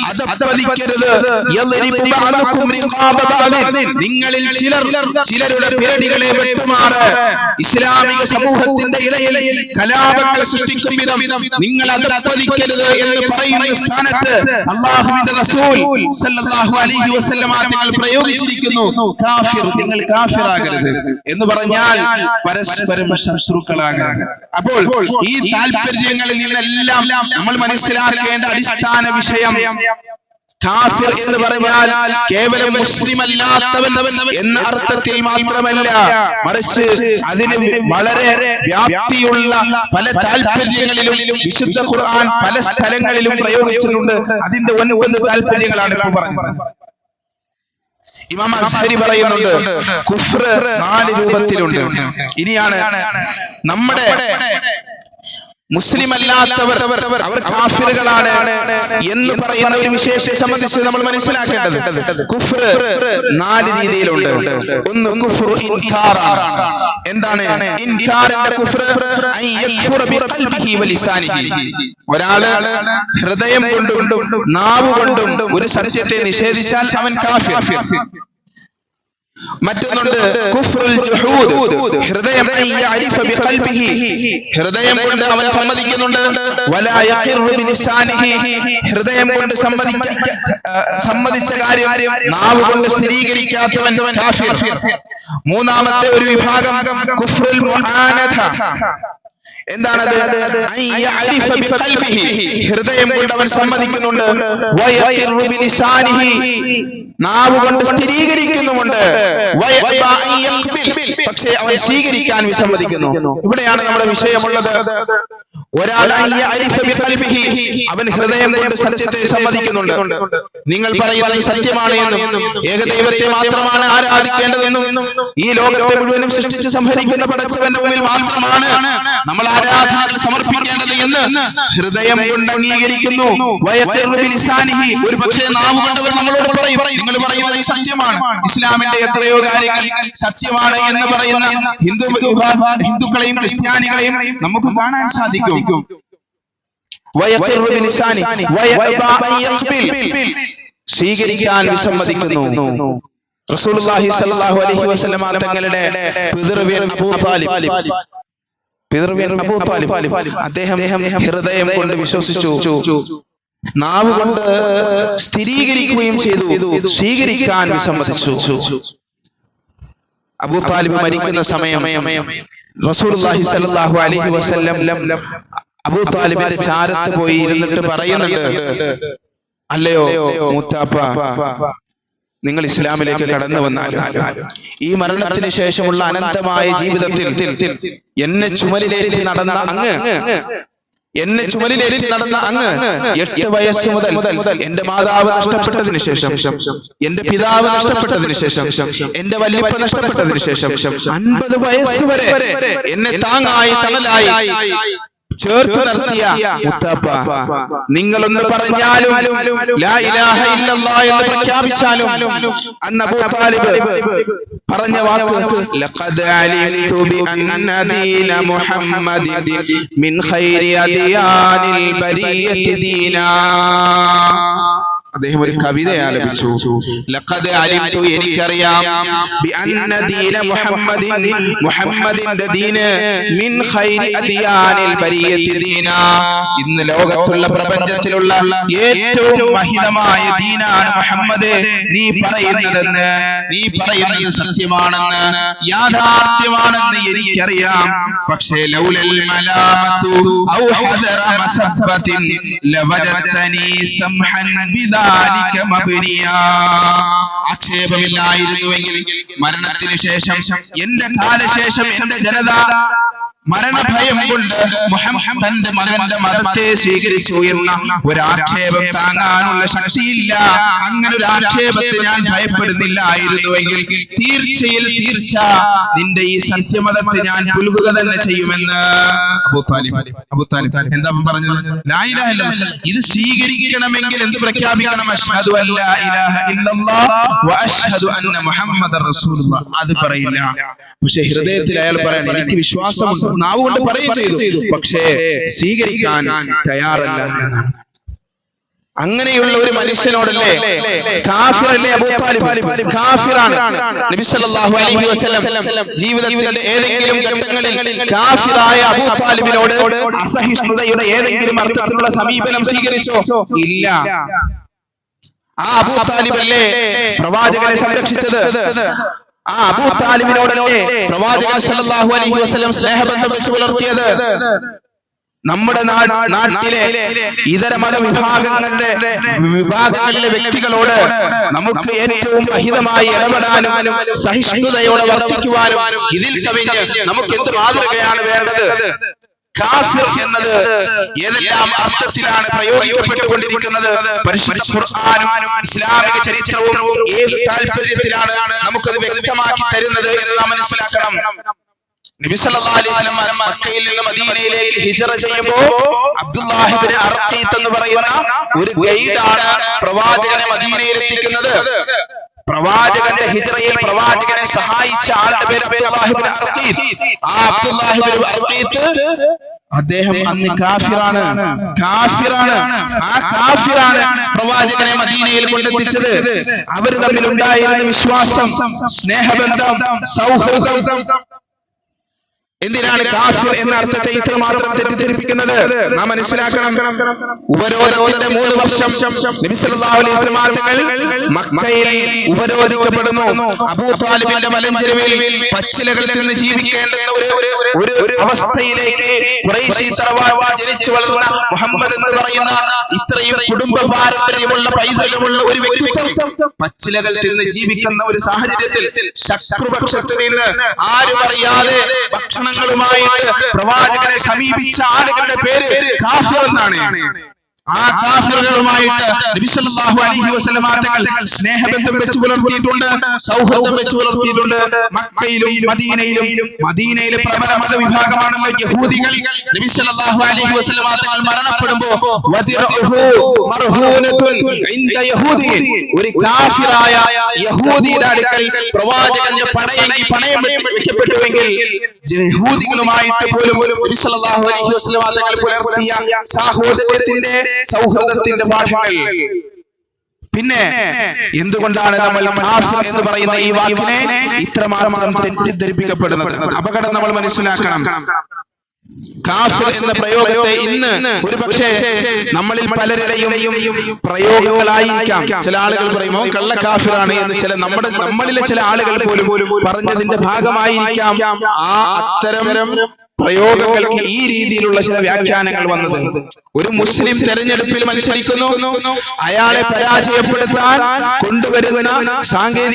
A: അധപ്പതിക്കരുത്. യദ്രിബു ബഅദുകും റിഖാബ ബഅദിൻ. നിങ്ങളിൽ ചിലരുടെ പിരടികളെ വെട്ടുമാറ് ഇസ്ലാമിക സമൂഹത്തിന്റെ ഇടയിൽ കലാപങ്ങൾ സൃഷ്ടിക്കും വിധം നിങ്ങൾ അധപ്പതിക്കരുത് എന്ന് പറയുന്ന സ്ഥാനത്ത് അല്ലാഹുവിന്റെ റസൂൽ സല്ലല്ലാഹു അലൈഹി വസല്ലം തങ്ങൾ പ്രയോഗിച്ചിരിക്കുന്നു. കാഫിർ, നിങ്ങൾ കാഫിറാകരുത് എന്ന് പറഞ്ഞാൽ പരസ്പരം ശത്രുക്കളാകരുത്. അപ്പോൾ ഈ താല്പര്യങ്ങളിൽ നിന്നെല്ലാം നമ്മൾ മനസ്സിലാക്കേണ്ട അടിസ്ഥാന വിഷയം, കാഫിർ എന്ന് പറഞ്ഞാൽ കേവലം മുസ്ലിം അല്ലാത്തവൻ എന്ന അർത്ഥത്തിൽ മാത്രമല്ല, മറിച്ച് അതിന് വളരെ വ്യാപ്തിയുള്ള പല താല്പര്യങ്ങളിലും വിശുദ്ധ ഖുർആൻ പല സ്ഥലങ്ങളിലും പ്രയോഗിച്ചിട്ടുണ്ട്. അതിന്റെ 9 താല്പര്യങ്ങളാണ് ഇപ്പോൾ പറഞ്ഞത്. ഇമാം അസ്ഹരി പറയുന്നുണ്ട് കുഫ്ർ 4 രൂപത്തിലുണ്ട്. ഇനിയാണ് നമ്മുടെ മുസ്ലിം അല്ലാത്തവർ അവർ കാഫിറുകളാണ് എന്ന് പറയുന്ന ഒരു വിഷയത്തെ സംബന്ധിച്ച് നമ്മൾ മനസ്സിലാക്കേണ്ടത് കുഫ്ർ 4 രീതിയിലുണ്ട്. ഒന്ന് കുഫ്റു ഇൻകാറാണ്. എന്താണ് ഇൻകാറിന്റെ കുഫ്ർ? അൻ യക്ഫുറ ബിഖൽബിഹി വലിസാനിഹി. ഒരാള് ഹൃദയം കൊണ്ടും നാവ് കൊണ്ടും ഒരു സത്യത്തെ നിഷേധിച്ചാൽ അവൻ കാഫിർ. മറ്റൊന്നുണ്ട് കുഫ്റുൽ ജുഹൂദ്. ഹൃദയം ഹൃദയം കൊണ്ട് അവൻ സമ്മതിക്കുന്നുണ്ട്. വലാ യഖിറു ബിലിസാനിഹി. ഹൃദയം കൊണ്ട് സമ്മതിച്ച കാര്യം നാവ് കൊണ്ട് സ്ഥിരീകരിക്കാത്തവൻ കാഫിർ. മൂന്നാമത്തെ ഒരു വിഭാഗം കുഫ്റുൽ മുആനദ. എന്താണത്? ഹൃദയം കൊണ്ട് അവൻ സമ്മതിക്കുന്നുണ്ട്, നാവ് കൊണ്ട് സ്ഥിരീകരിക്കുന്നുമുണ്ട്, പക്ഷേ അവൻ സ്വീകരിക്കാൻ വിസമ്മതിക്കുന്നു. ഇവിടെയാണ് നമ്മുടെ വിഷയമുള്ളത്. ഒരാൾ അവൻ ഹൃദയം കൊണ്ട് സത്യത്തെ സമ്മതിക്കുന്നുണ്ട്, നിങ്ങൾ പറയുന്നത് സത്യമാണ് എന്നും ഏകദൈവത്തെ മാത്രമാണ് ആരാധിക്കേണ്ടതെന്നും ഈ ലോകത്തെ മുഴുവനും സൃഷ്ടിച്ച് സംഹരിക്കുന്ന പടച്ചവന്റെ മുമ്പിൽ മാത്രമാണ് നമ്മൾ ആരാധനകൾ സമർപ്പിക്കേണ്ടത് എന്ന് ഹൃദയം കൊണ്ട് അംഗീകരിക്കുന്നു. ഒരു പക്ഷേ നാവ് കൊണ്ടവർ നമ്മളോട് പറയും നിങ്ങൾ പറയുന്നത് സത്യമാണ്, ഇസ്ലാമിന്റെ എത്രയോ കാര്യങ്ങൾ സത്യമാണ് എന്ന് പറയുന്ന ഹിന്ദുക്കളെയും ക്രിസ്ത്യാനികളെയും നമുക്ക് കാണാൻ സാധിക്കും. സ്വീകരിക്കാൻ വിസമ്മതിക്കുന്നു. റസൂലുള്ളാഹി സ്വല്ലല്ലാഹു അലൈഹി വസല്ലം തങ്ങളുടെ പിതൃവ്യൻ അബൂ താലിബ് അദ്ദേഹം ഹൃദയം കൊണ്ട് വിശ്വസിച്ചു, നാവ് കൊണ്ട് സ്ഥിരീകരിക്കുകയും ചെയ്തു, സ്വീകരിക്കാൻ വിസമ്മതിച്ചു. അബൂ താലിബ് മരിക്കുന്ന സമയം റസൂലുള്ളാഹി സ്വല്ലല്ലാഹു അലൈഹി വസല്ലം അബൂ താലിബിന്റെ ചാരത്ത് പോയി ഇരുന്നിട്ട് പറയുന്നുണ്ട്, അല്ലയോ മൂത്താപ്പ, നിങ്ങൾ ഇസ്ലാമിലേക്ക് കടന്നു വന്നാൽ ഈ മരണത്തിന് ശേഷമുള്ള അനന്തമായ ജീവിതത്തിൽ എന്നെ ചുമലിലേറ്റി നടന്ന അങ്ങ് 8 വയസ്സ് മുതൽ എന്റെ മാതാവ് നഷ്ടപ്പെട്ടതിന് ശേഷം, എന്റെ പിതാവ് നഷ്ടപ്പെട്ടതിന് ശേഷം, എന്റെ വല്യപ്പ നഷ്ടപ്പെട്ടതിന് ശേഷം 50 വയസ്സ് വരെ എന്നെ താങ്ങായി തണലായി ചേർത്ത് നിർത്തിയ മുത്താപ്പ, നിങ്ങളൊന്ന് പറഞ്ഞാലും ലാ ഇലാഹ ഇല്ലല്ലാഹ് എന്ന് പ്രഖ്യാപിച്ചാലും അന്ന് അബൂ താലിബ് പറഞ്ഞ വാക്ക് ലഖദ് അലിംതു ബി അന്ന ദീന മുഹമ്മദിൻ മിൻ ഖൈരി അദിയാനിൽ ബരിയത്തി ദീനാ. അദ്ദേഹം ഒരു കവിത ആലപിച്ചു. ലഖദ് അലിംതു, എനിക്കറിയാം, ബി അന്ന ദീന മുഹമ്മദിൻ, മുഹമ്മദിന്റെ ദീന് മിൻ ഖൈരി അദിയാനിൽ ബരിയത്തി ദീനാ, ഇന്ന് ലോകത്തുള്ള പ്രപഞ്ചത്തിലുള്ള ഏറ്റവും മഹിതമായ ദീനാണ് മുഹമ്മദ്. നീ പറയുന്നതെന്ന്, നീ പറയുന്നത് സത്യമാണെന്ന്, യാഥാർത്ഥ്യമാണെന്ന് എനിക്കറിയാം. പക്ഷേ ലൗലൽ മലാമതു ഔ ഹദറ മസബ്ബത്തിൻ ലവജതനി സംഹൻ ബിദാ ആക്ഷേപമില്ലായിരുന്നുവെങ്കിൽ മരണത്തിന് ശേഷം എന്റെ കാലശേഷം എന്റെ ജനത മരണഭയം കൊണ്ട് മുഹമ്മദ് മകന്റെ മതത്തെ സ്വീകരിച്ചു എന്ന ഒരാക്ഷേപം താങ്ങാനുള്ള ശക്തിയില്ല. അങ്ങനെ ഒരു ആക്ഷേപത്തെ ഞാൻ ഭയപ്പെടുന്നില്ലായിരുന്നുവെങ്കിൽ തീർച്ച നിന്റെ ഈ സത്യമതത്തെ ഞാൻ പുൽകുക തന്നെ ചെയ്യുമെന്ന് അബൂ താലിബ് എന്താ പറഞ്ഞത്? ലാ ഇലാഹ ഇല്ലല്ലാഹ്, ഇത് സ്വീകരിക്കണമെങ്കിൽ എന്ത് പ്രഖ്യാപിക്കണം? അശ്ഹദു അല്ലാ ഇലാഹ ഇല്ലല്ലാഹ് വ അശ്ഹദു അന്ന മുഹമ്മദർ റസൂലുള്ളാഹ്. അത് പറയില്ല. പക്ഷേ ഹൃദയത്തിൽ അയാൾ പറയണം, എനിക്ക് വിശ്വാസമുണ്ട്, നാവുകൊണ്ട് പറയുകയും ചെയ്തു, പക്ഷേ സ്വീകരിക്കാൻ തയ്യാറല്ല എന്നാണ്. അങ്ങനെയുള്ള ഒരു മനുഷ്യനോടല്ലേ കാഫിറല്ലേ അബൂ താലിബ്? കാഫിറാണ്. നബി സല്ലല്ലാഹു അലൈഹി വസല്ലം ജീവിതത്തിന്റെ ഏതെങ്കിലും ഘട്ടങ്ങളിൽ കാഫിറായ അബൂ താലിബിനോട് അസഹിഷ്ണുതയുടെ ഏതെങ്കിലും അർത്ഥത്തിലുള്ള സമീപനം സ്വീകരിച്ചോ? ഇല്ല. ആ അബൂ താലിബല്ലേ പ്രവാചകനെ സംരക്ഷിച്ചത്? ആ അബൂ താലിബിനോടല്ലേ പ്രവാചകൻ സല്ലല്ലാഹു അലൈഹി വസല്ലം സ്നേഹബന്ധം വെച്ച് പുലർത്തിയത്? നമ്മുടെ നാട്ടിലെ ഇതര വിഭാഗങ്ങളിലെ വ്യക്തികളോട് നമുക്ക് ഏറ്റവും അഹിതമായി ഇടപെടാനും സഹിഷ്ണുതയോടെ വർത്തിക്കുവാനും ഇതിൽ കവിഞ്ഞ് നമുക്ക് എന്ത് മാതൃകയാണ് വേണ്ടത്? കാഫിർ എന്നത് ഏതെല്ലാം അർത്ഥത്തിലാണ് പ്രയോഗിക്കപ്പെട്ടുകൊണ്ടിരിക്കുന്നത്? പരിശുദ്ധ ഖുർആനും ഇസ്ലാമിക ചരിത്രവും ഏത് താല്പര്യത്തിലാണ് നമുക്കത് വ്യക്തമാക്കി തരുന്നത് എന്ന് നാം മനസ്സിലാക്കണം. നബി സല്ലല്ലാഹു അലൈഹി വസല്ലം മക്കയിൽ നിന്ന് മദീനയിലേക്ക് ഹിജ്റ ചെയ്യുമ്പോൾ അബ്ദുല്ലാഹി ഇബ്നു അർഖീത്ത് എന്ന് പറയുന്ന ഒരു ഗൈഡാണ് പ്രവാചകനെ മദീനയിൽ എത്തിക്കുന്നത്. പ്രവാചകന്റെ ഹിജ്റയിൽ പ്രവാചകനെ സഹായിച്ച ആളുടെ പേര് അബ്ദുല്ലാഹി ഇബ്നു അർഖീത്ത്. ആ അബ്ദുല്ലാഹി ഇബ്നു അർഖീത്ത് അദ്ദേഹം അന്ന് കാഫിറാണ്. ആ കാഫിറാണ് പ്രവാചകനെ മദീനയിൽ കൊണ്ടെത്തിച്ചത്. അവർ തമ്മിൽ ഉണ്ടായിരുന്ന വിശ്വാസം, സ്നേഹബന്ധം, സൗഹൃദം എന്തിനാണ് കാഫിർ എന്ന അർത്ഥത്തെ ഇത്രമാത്രം തെറ്റിദ്ധരിപ്പിക്കുന്നത്? നാം മനസ്സിലാക്കണം. ഉപരോധത്തിന്റെ 3 വർഷം നബി സല്ലല്ലാഹു അലൈഹി വസല്ലം തങ്ങൾ മക്കയിൽ ഉപരോധിക്കപ്പെടുന്നു. അബൂ താലിബിന്റെ മലഞ്ചെരുവിൽ പച്ചിലകൾ തിന്ന് ജീവിക്കേണ്ടുന്ന ഒരു അവസ്ഥയിലേക്ക് ഖുറൈശി തറവാട് ജനിച്ചു വളർന്ന മുഹമ്മദ് എന്ന് പറയുന്ന ഇത്രയും കുടുംബ പാരമ്പര്യമുള്ള പൈതൃകമുള്ള ഒരു വ്യക്തിത്വം പച്ചിലകൾ തിന്ന് ജീവിക്കുന്ന ഒരു സാഹചര്യത്തിൽ ശത്രുപക്ഷത്ത് നിന്ന് ആരും അറിയാതെ ഭക്ഷണങ്ങളുമായിട്ട് പ്രവാചകനെ സമീപിച്ച ആളുകളുടെ പേര് കാഫിർ എന്നാണ്. ആ കാഫിറുകളുമായിട്ട് നബി സല്ലല്ലാഹു അലൈഹി വസല്ലം തങ്ങൾ സ്നേഹബന്ധം വെച്ച് പുലർത്തിയിട്ടുണ്ട്, സൗഹൃദം വെച്ച് പുലർത്തിയിട്ടുണ്ട്. മക്കയിലും മദീനയിലെ പ്രബല മതവിഭാഗമാണല്ലോ യഹൂദികൾ. നബി സല്ലല്ലാഹു അലൈഹി വസല്ലം തങ്ങൾ മരണപ്പെടുമ്പോൾ ഒരു കാഫിറായ യഹൂദിയുടെ അടുക്കൽ പ്രവാചകന്റെ പണയം വെക്കപ്പെട്ടുവെങ്കിൽ യഹൂദികളുമായിട്ട് പോലും നബി സല്ലല്ലാഹു അലൈഹി വസല്ലം തങ്ങൾ പുലർത്തിയ സാഹോദര്യത്തിന്റെ, സൗഹൃദത്തിന്റെ പാഠങ്ങൾ. പിന്നെ എന്തുകൊണ്ടാണ് നമ്മൾ കാഫിർ എന്ന് പറയുന്ന ഈ വാക്കിനെ ഇത്രമാത്രം തെറ്റിദ്ധരിപ്പിക്കപ്പെടുന്നത്? അപകടം നമ്മൾ മനസ്സിലാക്കണം. കാഫിർ എന്ന പ്രയോഗത്തെ ഇന്ന് ഒരുപക്ഷെ നമ്മളിൽ പലരുടെയും പ്രയോഗങ്ങളായിരിക്കാം. ചില ആളുകൾ പറയുമ്പോൾ കള്ള കാഫിറാണ് എന്ന് നമ്മളിലെ ചില ആളുകൾ പോലും പറഞ്ഞതിന്റെ ഭാഗമായിരിക്കാം ആ അത്തരം പ്രയോഗങ്ങൾക്ക് ഈ രീതിയിലുള്ള ചില വ്യാഖ്യാനങ്ങൾ വന്നത്. ഒരു മുസ്ലിം തെരഞ്ഞെടുപ്പിൽ മത്സരിക്കുന്നു, അയാളെ പരാജയപ്പെടുത്താൻ കൊണ്ടുവരുന്ന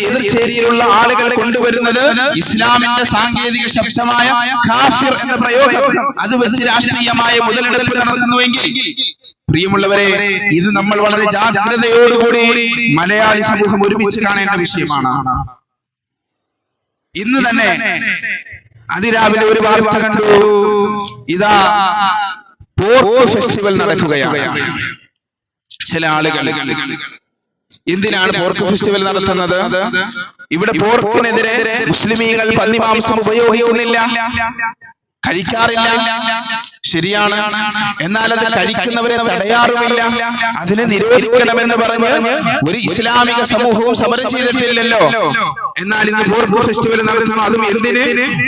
A: എതിർചേരിയിലുള്ള ആളുകൾ കൊണ്ടുവരുന്നത് ഇസ്ലാമിന്റെ സാങ്കേതിക ശബ്ദമായ കാഫിർ എന്ന പ്രയോഗം. അത് വെച്ച് രാഷ്ട്രീയമായ മുതലെടുപ്പ് നടത്തുന്നുവെങ്കിൽ പ്രിയമുള്ളവരെ, ഇത് നമ്മൾ വളരെ ജാഗ്രതയോടുകൂടി മലയാളി സമൂഹം ഒരുമിച്ച് കാണേണ്ട വിഷയമാണ്. ഇന്ന് തന്നെ അതിരാവിലെ ഒരു വാർത്ത കണ്ടു. ഇതാ പോർക്ക് ഫെസ്റ്റിവൽ നടക്കുകയാണ്. ചില ആളുകൾ എന്തിനാണ് പോർക്ക് ഫെസ്റ്റിവൽ നടത്തുന്നത്? ഇവിടെ പോർക്കിനെതിരെ മുസ്ലിമീങ്ങൾ പന്നിമാംസം ഉപയോഗിക്കുന്നില്ല, കഴിക്കാറില്ല, ശരിയാണ്. എന്നാൽ അത് കഴിക്കുന്നവരെ തടയാറുമില്ല. അതിനെ നിരോധിക്കണമെന്ന് പറഞ്ഞ് ഒരു ഇസ്ലാമിക സമൂഹവും സമരം ചെയ്തിട്ടില്ലല്ലോ. എന്നാൽ ഇന്ന് പോർക്ക് ഫെസ്റ്റിവൽ നടത്തുന്നു. അതും എന്തിന്?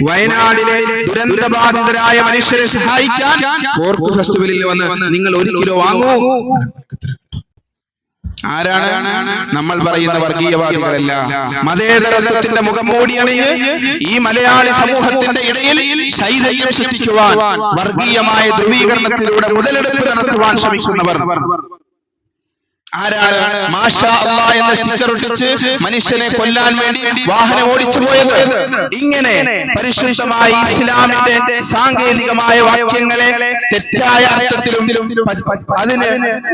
A: വയനാടിലെ ദുരന്തബാധിതരായ മനുഷ്യരെ സഹായിക്കാൻ പോർക്ക് ഫെസ്റ്റിവലിൽ വന്ന് നിങ്ങൾ 1 കിലോ വാങ്ങൂ. ആരാണ്? നമ്മൾ പറയുന്ന വർഗീയവാദികളല്ല. മതേതരത്വത്തിന്റെ മുഖം മൂടിയണിഞ്ഞ് ഈ മലയാളി സമൂഹത്തിന്റെ ഇടയിൽ ശൈതന്യം സൃഷ്ടിക്കുവാൻ, വർഗീയമായ ധ്രുവീകരണത്തിലൂടെ മുതലെടുപ്പ് നടത്തുവാൻ ശ്രമിക്കുന്നവർ ആരാണ്? മാഷാ അല്ലാഹ് എന്ന സ്റ്റിക്കർ ഒട്ടിച്ച് മനുഷ്യനെ കൊല്ലാൻ വേണ്ടി വാഹനം ഓടിച്ചു പോയത്. ഇങ്ങനെ പരിശുദ്ധമായ ഇസ്ലാമിന്റെ സാങ്കേതികമായ വാക്യങ്ങളെ തെറ്റായ അർത്ഥത്തിലും അതിന്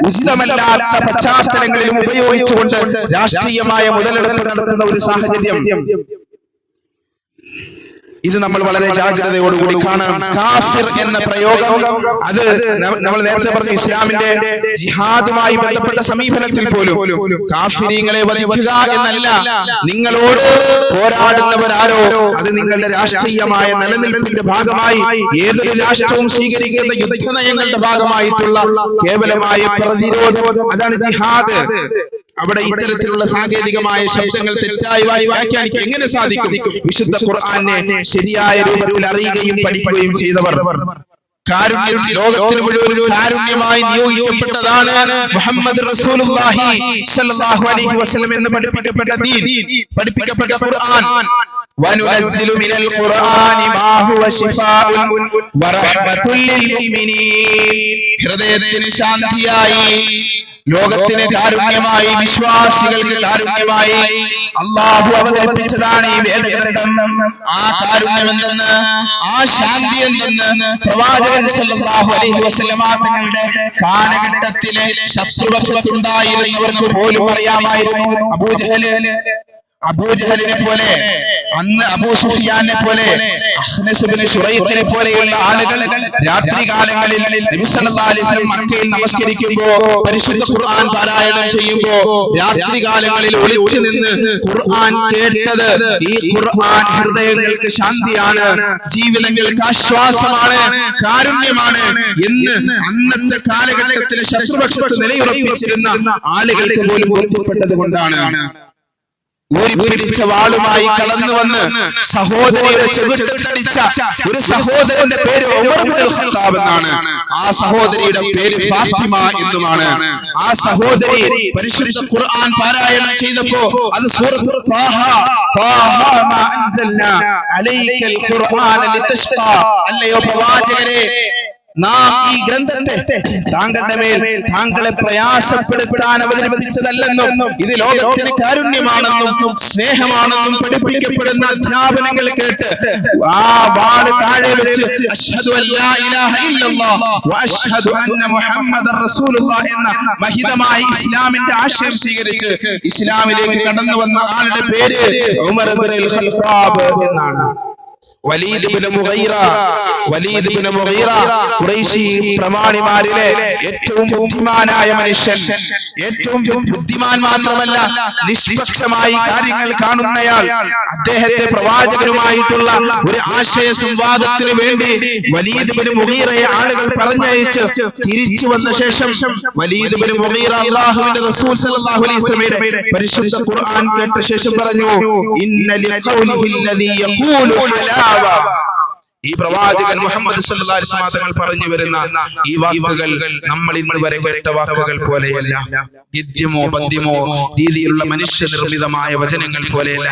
A: ഉചിതമല്ലാത്ത പശ്ചാത്തലങ്ങളിലും ഉപയോഗിച്ചുകൊണ്ട് രാഷ്ട്രീയമായ മുതലെടുപ്പ് നടത്തുന്ന ഒരു സാഹചര്യം ഇത് നമ്മൾ വളരെ ജാഗ്രതയോടുകൂടി കാണണം. കാഫിർ എന്ന പ്രയോഗം അത് നമ്മൾ നേരത്തെ പറഞ്ഞു ഇസ്ലാമിന്റെ ജിഹാദുമായി ബന്ധപ്പെട്ട സമീപനത്തിൽ പോലും കാഫിരീങ്ങളെ വധിക്കുക എന്നല്ല, നിങ്ങളോട് പോരാടുന്നവരാരോ അത് നിങ്ങളുടെ രാഷ്ട്രീയമായ നിലനിൽപ്പിന്റെ ഭാഗമായി ഏതൊരു രാഷ്ട്രവും സ്വീകരിക്കുന്ന യുദ്ധനയങ്ങളുടെ ഭാഗമായിട്ടുള്ള കേവലമായ പ്രതിരോധം, അതാണ് ജിഹാദ്. അവിടെ ഇത്തരത്തിലുള്ള സാങ്കേതികമായ ശബ്ദങ്ങൾ തെറ്റായി വ്യാഖ്യാനിക്കാൻ എങ്ങനെ സാധിക്കും? വിശുദ്ധ ഖുർആനെ ശരിയായ രൂപത്തിൽ അറിയുകയും പഠിക്കുകയും ചെയ്തവർ, കാരുണ്യം ലോകത്തിന് മുഴുവൻ കാരുണ്യമായി നിയോഗിക്കപ്പെട്ടതാണ് മുഹമ്മദ് റസൂലുള്ളാഹി സ്വല്ലല്ലാഹു അലൈഹി വസല്ലം എന്ന് പഠിപ്പിക്കപ്പെട്ട ദീൻ, പഠിപ്പിക്കപ്പെട്ട ഖുർആൻ. വനുനസ്സിലു മിനൽ ഖുർആനി മാ ഹുവ ശിഫാഉൻ വറഹ്മത്തുൽ ലിൽ മുഅ്മിനീൻ. ഹൃദയത്തിന് ശാന്തിയായി, ലോകത്തിന് കാരുണ്യമായി, വിശ്വാസികൾക്ക് കാരുണ്യമായി അല്ലാഹു അവതരിപ്പിച്ചതാണ് ഈ വേദഗ്രന്ഥം. ആ കാരുണ്യം എന്തെന്ന്, ആ ശാന്തി എന്തെന്ന് പ്രവാചകൻ സല്ലല്ലാഹു അലൈഹി വസല്ലമ തങ്ങളുടെ കാലഘട്ടത്തിലെ ശത്രുപക്ഷത്തുണ്ടായിരുന്നവർക്ക് പോലും അറിയാമായിരുന്നു. അബൂജഹലിനെ പോലെ, അന്ന് അബൂ സുഫിയാനെ പോലെ, അഖ്നസ് ഇബ്നു ശുറൈഖിനെ പോലെയുള്ള ആളുകൾ രാത്രി കാലങ്ങളിൽ നബി സല്ലല്ലാഹു അലൈഹി വസല്ലം മക്കയിൽ നമസ്കരിക്കുമ്പോൾ, പരിശുദ്ധ ഖുർആൻ പാരായണം ചെയ്യുമ്പോൾ രാത്രി കാലങ്ങളിൽ ഒളിച്ചു നിന്ന് ഖുർആൻ കേട്ടത് ഈ ഖുർആൻ ഹൃദയങ്ങൾക്ക് ശാന്തിയാണ്, ജീവിതങ്ങൾക്ക് ആശ്വാസമാണ്, കാരുണ്യമാണ് എന്ന് അന്നത്തെ കാലഘട്ടത്തിലെ ശത്രുപക്ഷത്ത് നിലയുറപ്പിച്ചിരുന്ന ആളുകൾക്ക് പോലും ബോധ്യപ്പെട്ടത് കൊണ്ടാണ് ഊരിപ്പിടിച്ച വാളുമായി കടന്നു വന്ന് സഹോദരിയുടെ ചെവിട്ടടിച്ച ഒരു സഹോദരന്റെ പേര് ഉമർ ഇബ്നുൽ ഖത്താബ് എന്നാണ്. ആ സഹോദരിയുടെ പേര് ഫാത്തിമ എന്നുമാണ്. ആ സഹോദരി പരിശുദ്ധ ഖുർആൻ പാരായണം ചെയ്തപ്പോ അത് സൂറത്തുൽ ത്വാഹ, ത്വാഹ മാ അൻസൽനാ അലൈക്കൽ ഖുർആന ലിതശ്ഖാ, അല്ലയോ പ്രവാചകരെ, നാം ഈ ഗ്രന്ഥത്തെ താങ്കളുടെ മേൽ താങ്കളെ പ്രയാസപ്പെടുത്താൻ അവതരിപ്പിച്ചതല്ലെന്നും ഇത് ലോകത്തിന് കാരുണ്യമാണെന്നും സ്നേഹമാണെന്നും പഠിപ്പിക്കപ്പെടുന്ന അധ്യാപനങ്ങൾ കേട്ട് ആ വാള് താഴെ വെച്ച് അശ്ഹദു അല്ലാ ഇലാഹ ഇല്ലല്ലാഹ് വഅശ്ഹദു അന്ന മുഹമ്മദർ റസൂലുള്ളാഹ് എന്ന മഹിതമായ ഇസ്ലാമിന്റെ ആശയം സ്വീകരിച്ച് ഇസ്ലാമിലേക്ക് കടന്നു വന്ന ആളുടെ പേര് ഉമർ ഇബ്നുൽ ഖത്താബ് എന്നാണ്. വലീദ് ഇബ്നു മുഗീറ ഖുറൈശി പ്രമാണിമാരിലെ ഏറ്റവും ബുദ്ധിമാനായ മനുഷ്യൻ, ഏറ്റവും ബുദ്ധിമാൻ മാത്രമല്ല നിഷ്പക്ഷമായി കാര്യങ്ങൾ കാണുന്നയാൾ. അദ്ദേഹത്തെ പ്രവാചകനുമായിട്ടുള്ള ഒരു ആശയ സംവാദത്തിന് വേണ്ടി വലീദ് ഇബ്നു മുഗീറയെ ആളുകൾ പറഞ്ഞയച്ച് തിരിച്ചു വന്ന ശേഷം വലീദ് ഇബ്നു മുഗീറ അല്ലാഹുവിന്റെ റസൂൽ സല്ലല്ലാഹു അലൈഹി വസല്ലമയുടെ പരിശുദ്ധ ഖുർആൻ കേട്ട ശേഷം പറഞ്ഞു, ഇന്ന ലിഖൗലിഹി അല്ലദീ യഖൂലു ഹലാവ, ഈ പ്രവാചകൻ മുഹമ്മദ് സല്ലല്ലാഹു അലൈഹി വസല്ലം തങ്ങൾ പറഞ്ഞു വരുന്ന ഈ വാക്കുകൾ നമ്മൾ ഇന്ന് വരെ കേട്ട വാക്കുകൾ പോലെയല്ല, ഗദ്യമോ പദ്യമോ രീതിയിലുള്ള മനുഷ്യ നിർമ്മിതമായ വചനങ്ങൾ പോലെയല്ല.